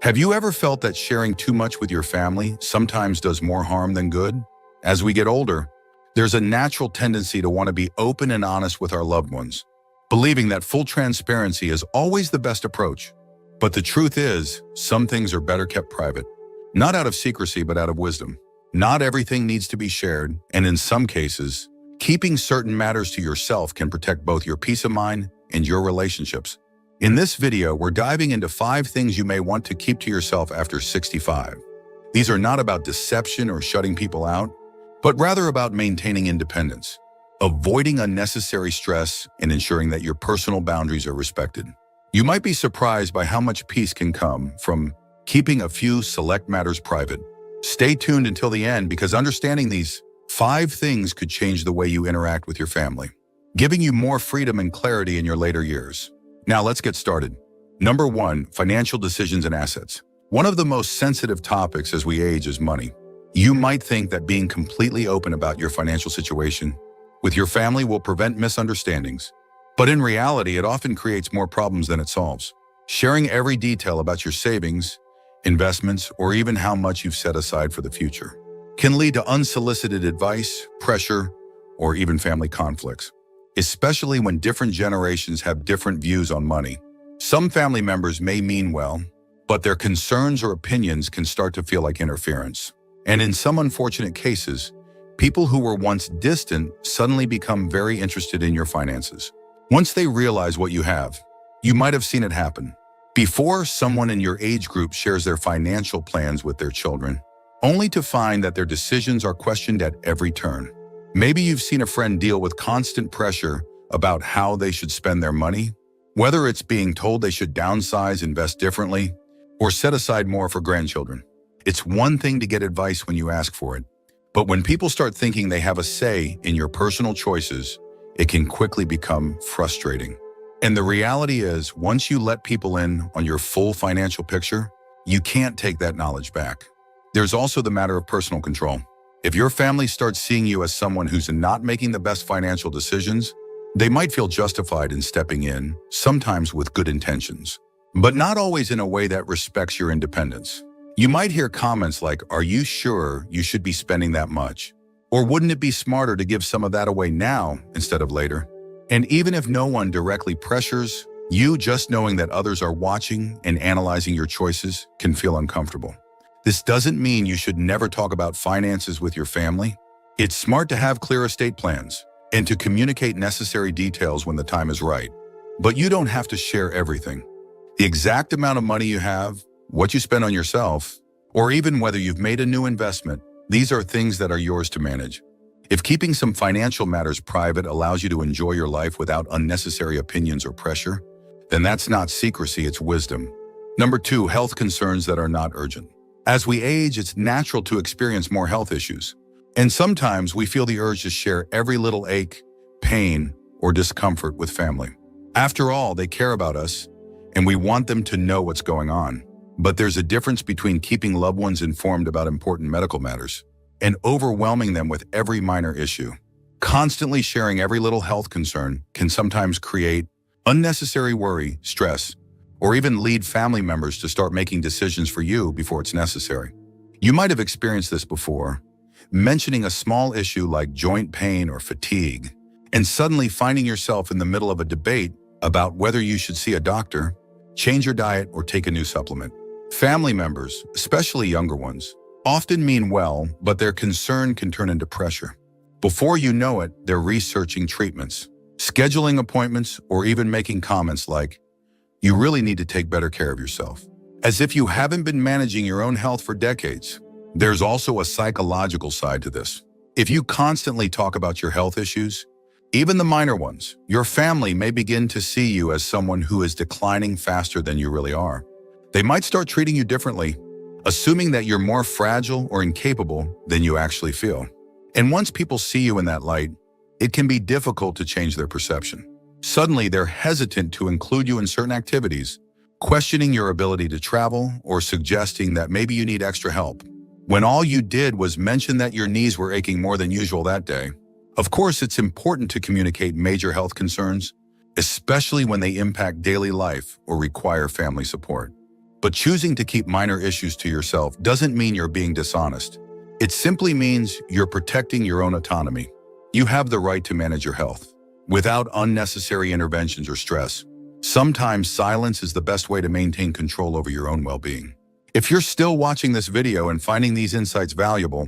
Have you ever felt that sharing too much with your family sometimes does more harm than good? As we get older, there's a natural tendency to want to be open and honest with our loved ones, believing that full transparency is always the best approach. But the truth is, some things are better kept private, not out of secrecy, but out of wisdom. Not everything needs to be shared, and in some cases, keeping certain matters to yourself can protect both your peace of mind and your relationships. In this video, we're diving into 5 things you may want to keep to yourself after 65. These are not about deception or shutting people out, but rather about maintaining independence, avoiding unnecessary stress, and ensuring that your personal boundaries are respected. You might be surprised by how much peace can come from keeping a few select matters private. Stay tuned until the end, because understanding these 5 things could change the way you interact with your family, giving you more freedom and clarity in your later years. Now let's get started. Number 1, financial decisions and assets. One of the most sensitive topics as we age is money. You might think that being completely open about your financial situation with your family will prevent misunderstandings, but in reality, it often creates more problems than it solves. Sharing every detail about your savings, investments, or even how much you've set aside for the future can lead to unsolicited advice, pressure, or even family conflicts, especially when different generations have different views on money. Some family members may mean well, but their concerns or opinions can start to feel like interference. And in some unfortunate cases, people who were once distant suddenly become very interested in your finances. Once they realize what you have, you might have seen it happen. Before someone in your age group shares their financial plans with their children, only to find that their decisions are questioned at every turn. Maybe you've seen a friend deal with constant pressure about how they should spend their money, whether it's being told they should downsize, invest differently, or set aside more for grandchildren. It's one thing to get advice when you ask for it, but when people start thinking they have a say in your personal choices, it can quickly become frustrating. And the reality is, once you let people in on your full financial picture, you can't take that knowledge back. There's also the matter of personal control. If your family starts seeing you as someone who's not making the best financial decisions, they might feel justified in stepping in, sometimes with good intentions, but not always in a way that respects your independence. You might hear comments like, "Are you sure you should be spending that much? Or wouldn't it be smarter to give some of that away now instead of later?" And even if no one directly pressures you, just knowing that others are watching and analyzing your choices can feel uncomfortable. This doesn't mean you should never talk about finances with your family. It's smart to have clear estate plans and to communicate necessary details when the time is right. But you don't have to share everything. The exact amount of money you have, what you spend on yourself, or even whether you've made a new investment, these are things that are yours to manage. If keeping some financial matters private allows you to enjoy your life without unnecessary opinions or pressure, then that's not secrecy, it's wisdom. Number 2, health concerns that are not urgent. As we age, it's natural to experience more health issues. And sometimes we feel the urge to share every little ache, pain, or discomfort with family. After all, they care about us, and we want them to know what's going on. But there's a difference between keeping loved ones informed about important medical matters and overwhelming them with every minor issue. Constantly sharing every little health concern can sometimes create unnecessary worry, stress, or even lead family members to start making decisions for you before it's necessary. You might have experienced this before, mentioning a small issue like joint pain or fatigue, and suddenly finding yourself in the middle of a debate about whether you should see a doctor, change your diet, or take a new supplement. Family members, especially younger ones, often mean well, but their concern can turn into pressure. Before you know it, they're researching treatments, scheduling appointments, or even making comments like, "You really need to take better care of yourself," as if you haven't been managing your own health for decades. There's also a psychological side to this. If you constantly talk about your health issues, even the minor ones, your family may begin to see you as someone who is declining faster than you really are. They might start treating you differently, assuming that you're more fragile or incapable than you actually feel. And once people see you in that light, it can be difficult to change their perception. Suddenly, they're hesitant to include you in certain activities, questioning your ability to travel or suggesting that maybe you need extra help, when all you did was mention that your knees were aching more than usual that day. Of course, it's important to communicate major health concerns, especially when they impact daily life or require family support. But choosing to keep minor issues to yourself doesn't mean you're being dishonest. It simply means you're protecting your own autonomy. You have the right to manage your health without unnecessary interventions or stress. Sometimes silence is the best way to maintain control over your own well-being. If you're still watching this video and finding these insights valuable,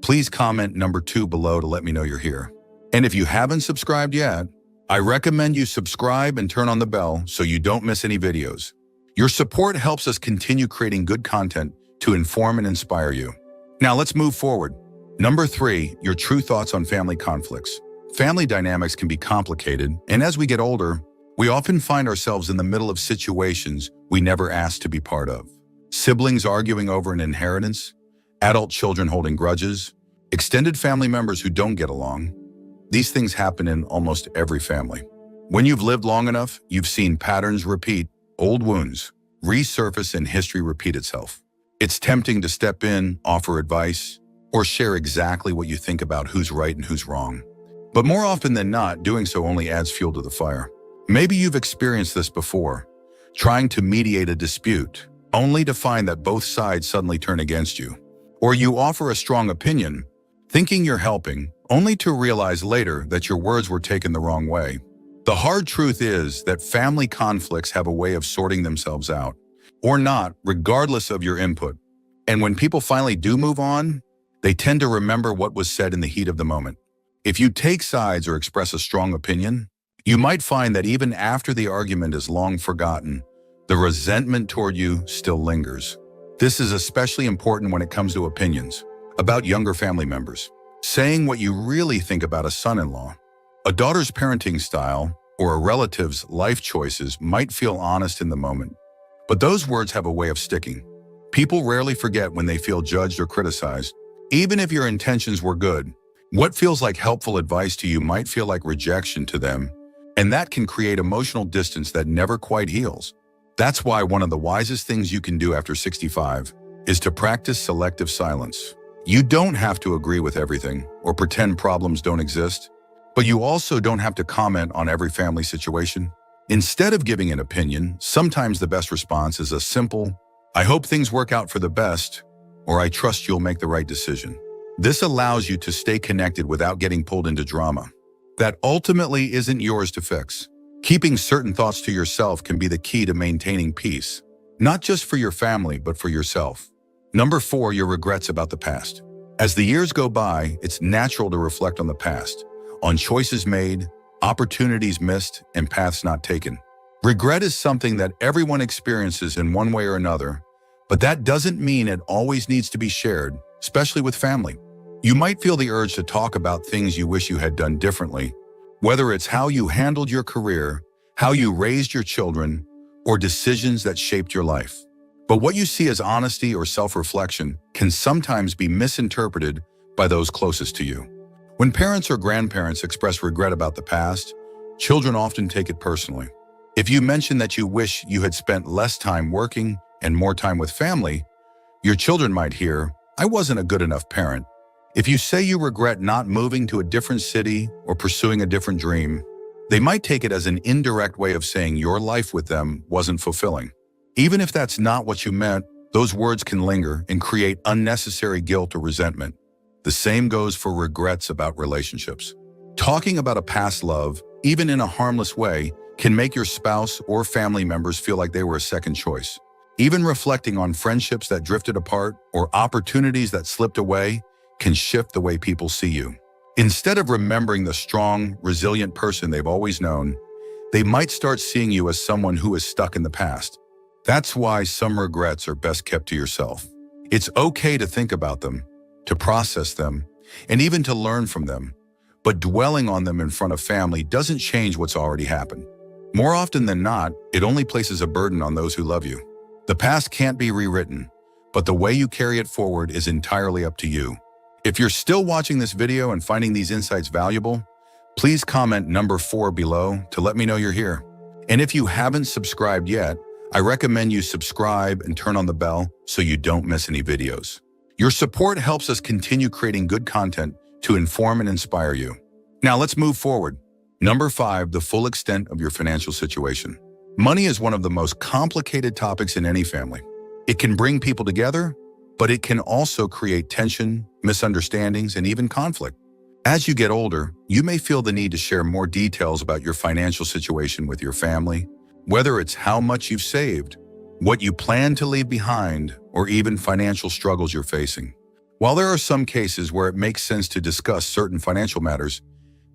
please comment number 2 below to let me know you're here. And if you haven't subscribed yet, I recommend you subscribe and turn on the bell so you don't miss any videos. Your support helps us continue creating good content to inform and inspire you. Now let's move forward. Number 3, your true thoughts on family conflicts. Family dynamics can be complicated, and as we get older, we often find ourselves in the middle of situations we never asked to be part of. Siblings arguing over an inheritance, adult children holding grudges, extended family members who don't get along. These things happen in almost every family. When you've lived long enough, you've seen patterns repeat, old wounds resurface, and history repeat itself. It's tempting to step in, offer advice, or share exactly what you think about who's right and who's wrong. But more often than not, doing so only adds fuel to the fire. Maybe you've experienced this before, trying to mediate a dispute, only to find that both sides suddenly turn against you. Or you offer a strong opinion, thinking you're helping, only to realize later that your words were taken the wrong way. The hard truth is that family conflicts have a way of sorting themselves out, or not, regardless of your input. And when people finally do move on, they tend to remember what was said in the heat of the moment. If you take sides or express a strong opinion, you might find that even after the argument is long forgotten, the resentment toward you still lingers. This is especially important when it comes to opinions about younger family members. Saying what you really think about a son-in-law, a daughter's parenting style, or a relative's life choices might feel honest in the moment, but those words have a way of sticking. People rarely forget when they feel judged or criticized. Even if your intentions were good, what feels like helpful advice to you might feel like rejection to them, and that can create emotional distance that never quite heals. That's why one of the wisest things you can do after 65 is to practice selective silence. You don't have to agree with everything or pretend problems don't exist, but you also don't have to comment on every family situation. Instead of giving an opinion, sometimes the best response is a simple, "I hope things work out for the best," or "I trust you'll make the right decision." This allows you to stay connected without getting pulled into drama that ultimately isn't yours to fix. Keeping certain thoughts to yourself can be the key to maintaining peace, not just for your family, but for yourself. Number 4, your regrets about the past. As the years go by, it's natural to reflect on the past, on choices made, opportunities missed, and paths not taken. Regret is something that everyone experiences in one way or another, but that doesn't mean it always needs to be shared, especially with family. You might feel the urge to talk about things you wish you had done differently, whether it's how you handled your career, how you raised your children, or decisions that shaped your life. But what you see as honesty or self-reflection can sometimes be misinterpreted by those closest to you. When parents or grandparents express regret about the past, children often take it personally. If you mention that you wish you had spent less time working and more time with family, your children might hear, "I wasn't a good enough parent." If you say you regret not moving to a different city or pursuing a different dream, they might take it as an indirect way of saying your life with them wasn't fulfilling. Even if that's not what you meant, those words can linger and create unnecessary guilt or resentment. The same goes for regrets about relationships. Talking about a past love, even in a harmless way, can make your spouse or family members feel like they were a second choice. Even reflecting on friendships that drifted apart or opportunities that slipped away can shift the way people see you. Instead of remembering the strong, resilient person they've always known, they might start seeing you as someone who is stuck in the past. That's why some regrets are best kept to yourself. It's okay to think about them, to process them, and even to learn from them. But dwelling on them in front of family doesn't change what's already happened. More often than not, it only places a burden on those who love you. The past can't be rewritten, but the way you carry it forward is entirely up to you. If you're still watching this video and finding these insights valuable, please comment number 4 below to let me know you're here. And if you haven't subscribed yet, I recommend you subscribe and turn on the bell so you don't miss any videos. Your support helps us continue creating good content to inform and inspire you. Now let's move forward. Number 5, the full extent of your financial situation. Money is one of the most complicated topics in any family. It can bring people together, but it can also create tension, misunderstandings, and even conflict. As you get older, you may feel the need to share more details about your financial situation with your family, whether it's how much you've saved, what you plan to leave behind, or even financial struggles you're facing. While there are some cases where it makes sense to discuss certain financial matters,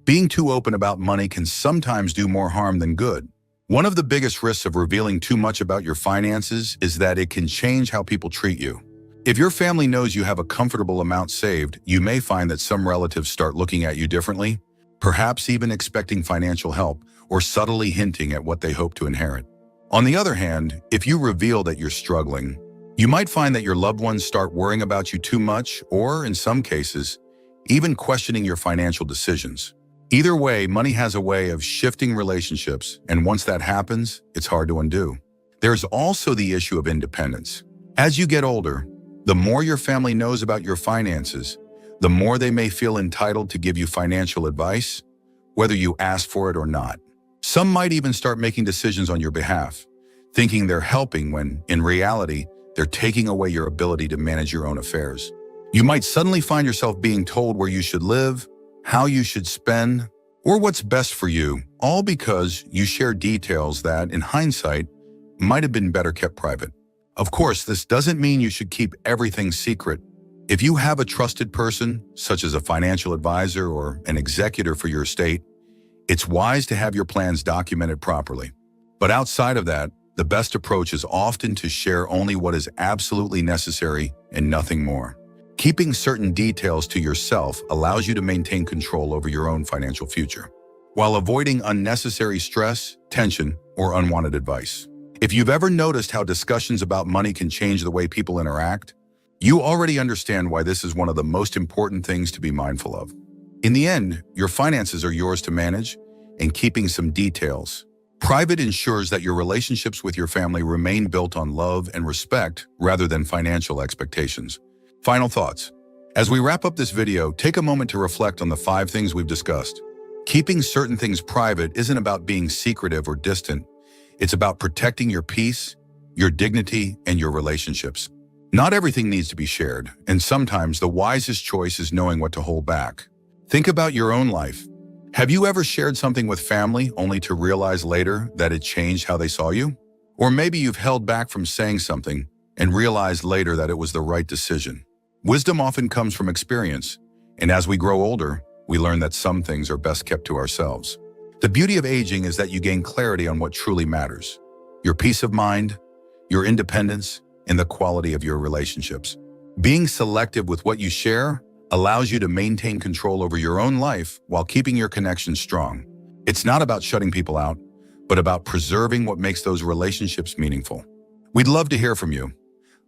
being too open about money can sometimes do more harm than good. One of the biggest risks of revealing too much about your finances is that it can change how people treat you. If your family knows you have a comfortable amount saved, you may find that some relatives start looking at you differently, perhaps even expecting financial help or subtly hinting at what they hope to inherit. On the other hand, if you reveal that you're struggling, you might find that your loved ones start worrying about you too much or, in some cases, even questioning your financial decisions. Either way, money has a way of shifting relationships, and once that happens, it's hard to undo. There's also the issue of independence. As you get older, the more your family knows about your finances, the more they may feel entitled to give you financial advice, whether you ask for it or not. Some might even start making decisions on your behalf, thinking they're helping when, in reality, they're taking away your ability to manage your own affairs. You might suddenly find yourself being told where you should live, how you should spend, or what's best for you, all because you share details that, in hindsight, might have been better kept private. Of course, this doesn't mean you should keep everything secret. If you have a trusted person, such as a financial advisor or an executor for your estate, it's wise to have your plans documented properly. But outside of that, the best approach is often to share only what is absolutely necessary and nothing more. Keeping certain details to yourself allows you to maintain control over your own financial future, while avoiding unnecessary stress, tension, or unwanted advice. If you've ever noticed how discussions about money can change the way people interact, you already understand why this is one of the most important things to be mindful of. In the end, your finances are yours to manage, and keeping some details private ensures that your relationships with your family remain built on love and respect rather than financial expectations. Final thoughts. As we wrap up this video, take a moment to reflect on the 5 things we've discussed. Keeping certain things private isn't about being secretive or distant. It's about protecting your peace, your dignity, and your relationships. Not everything needs to be shared, and sometimes the wisest choice is knowing what to hold back. Think about your own life. Have you ever shared something with family only to realize later that it changed how they saw you? Or maybe you've held back from saying something and realized later that it was the right decision. Wisdom often comes from experience, and as we grow older, we learn that some things are best kept to ourselves. The beauty of aging is that you gain clarity on what truly matters: your peace of mind, your independence, and the quality of your relationships. Being selective with what you share allows you to maintain control over your own life while keeping your connections strong. It's not about shutting people out, but about preserving what makes those relationships meaningful. We'd love to hear from you.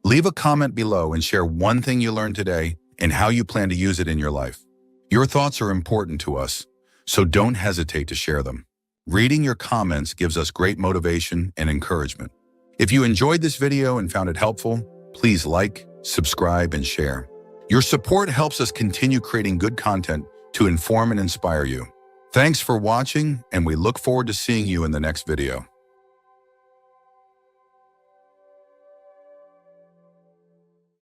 Leave a comment below and share one thing you learned today and how you plan to use it in your life. Your thoughts are important to us, so don't hesitate to share them. Reading your comments gives us great motivation and encouragement. If you enjoyed this video and found it helpful, please like, subscribe, and share. Your support helps us continue creating good content to inform and inspire you. Thanks for watching, and we look forward to seeing you in the next video.